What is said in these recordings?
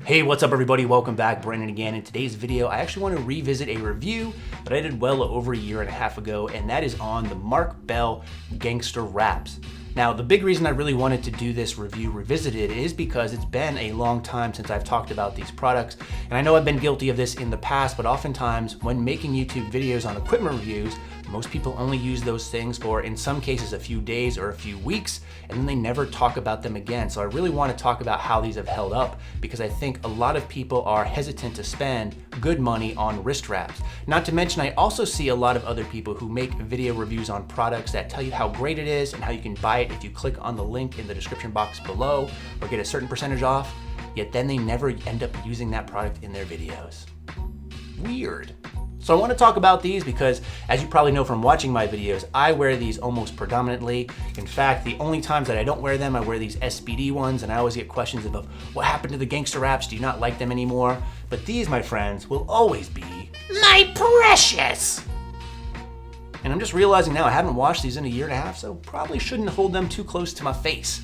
Hey, what's up everybody? Welcome back, Brandon again. In today's video, I actually want to revisit a review that I did well over a year and a half ago, and that is on the Mark Bell Gangsta Wraps. Now, the big reason I really wanted to do this review revisited is because it's been a long time since I've talked about these products. And I know I've been guilty of this in the past, but oftentimes when making YouTube videos on equipment reviews, most people only use those things for, in some cases, a few days or a few weeks, and then they never talk about them again. So I really want to talk about how these have held up, because I think a lot of people are hesitant to spend good money on wrist wraps. Not to mention, I also see a lot of other people who make video reviews on products that tell you how great it is and how you can buy it if you click on the link in the description box below or get a certain percentage off, yet then they never end up using that product in their videos. Weird. So I want to talk about these because, as you probably know from watching my videos, I wear these almost predominantly. In fact, the only times that I don't wear them, I wear these SBD ones, and I always get questions about what happened to the Gangsta Wraps? Do you not like them anymore? But these, my friends, will always be my precious. And I'm just realizing now I haven't washed these in a year and a half, so probably shouldn't hold them too close to my face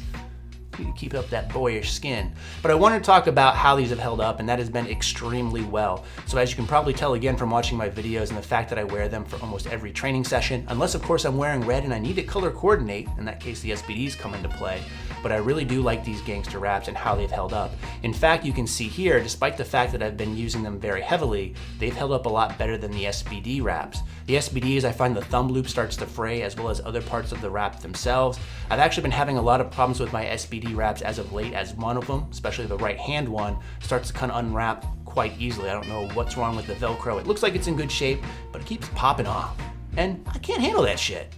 to keep up that boyish skin. But I want to talk about how these have held up, and that has been extremely well. So as you can probably tell again from watching my videos and the fact that I wear them for almost every training session, unless of course I'm wearing red and I need to color coordinate, in that case the SBDs come into play. But I really do like these Gangsta Wraps and how they've held up. In fact, you can see here, despite the fact that I've been using them very heavily, they've held up a lot better than the SBD wraps. The SBDs, I find the thumb loop starts to fray, as well as other parts of the wrap themselves. I've actually been having a lot of problems with my SBD wraps as of late, as one of them, especially the right hand one, starts to kind of unwrap quite easily. I don't know what's wrong with the Velcro. It looks like it's in good shape, but it keeps popping off. And I can't handle that shit.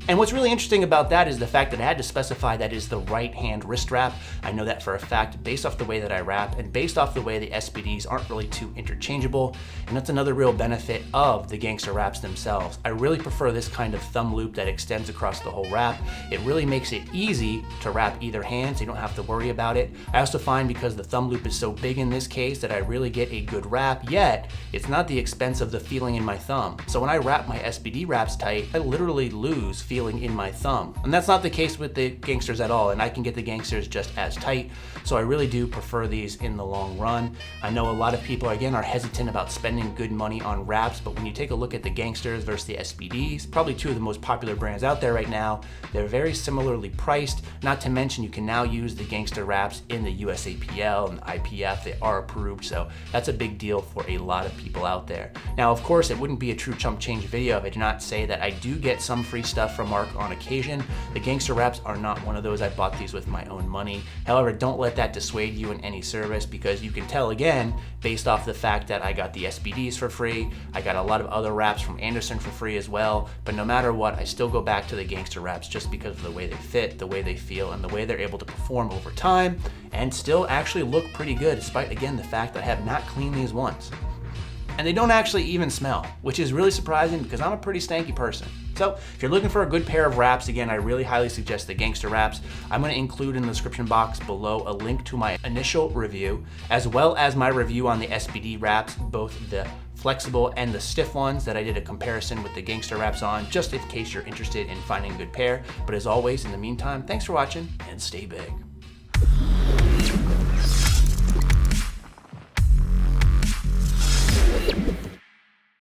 And what's really interesting about that is the fact that I had to specify that is the right hand wrist wrap. I know that for a fact based off the way that I wrap and based off the way the SBDs aren't really too interchangeable. And that's another real benefit of the Gangsta Wraps themselves. I really prefer this kind of thumb loop that extends across the whole wrap. It really makes it easy to wrap either hand, so you don't have to worry about it. I also find because the thumb loop is so big in this case that I really get a good wrap, yet it's not the expense of the feeling in my thumb. So when I wrap my SBD wraps tight, I literally lose feeling in my thumb. And that's not the case with the Gangsters at all, and I can get the Gangsters just as tight. So I really do prefer these in the long run. I know a lot of people, again, are hesitant about spending good money on wraps, but when you take a look at the Gangsters versus the SBDs, probably two of the most popular brands out there right now, they're very similarly priced. Not to mention you can now use the Gangsta Wraps in the USAPL and IPF. They are approved, so that's a big deal for a lot of people out there. Now, of course, it wouldn't be a true chump change video if I did not say that I do get some free stuff from Mark on occasion. The Gangsta Wraps are not one of those. I bought these with my own money. However, don't let that dissuade you in any service, because you can tell again, based off the fact that I got the SBDs for free, I got a lot of other wraps from Anderson for free as well, but no matter what, I still go back to the Gangsta Wraps just because of the way they fit, the way they feel, and the way they're able to perform over time, and still actually look pretty good, despite, again, the fact that I have not cleaned these once. And they don't actually even smell, which is really surprising because I'm a pretty stanky person. So if you're looking for a good pair of wraps, again, I really highly suggest the Gangsta Wraps. I'm gonna include in the description box below a link to my initial review, as well as my review on the SBD wraps, both the flexible and the stiff ones that I did a comparison with the Gangsta Wraps on, just in case you're interested in finding a good pair. But as always, in the meantime, thanks for watching and stay big.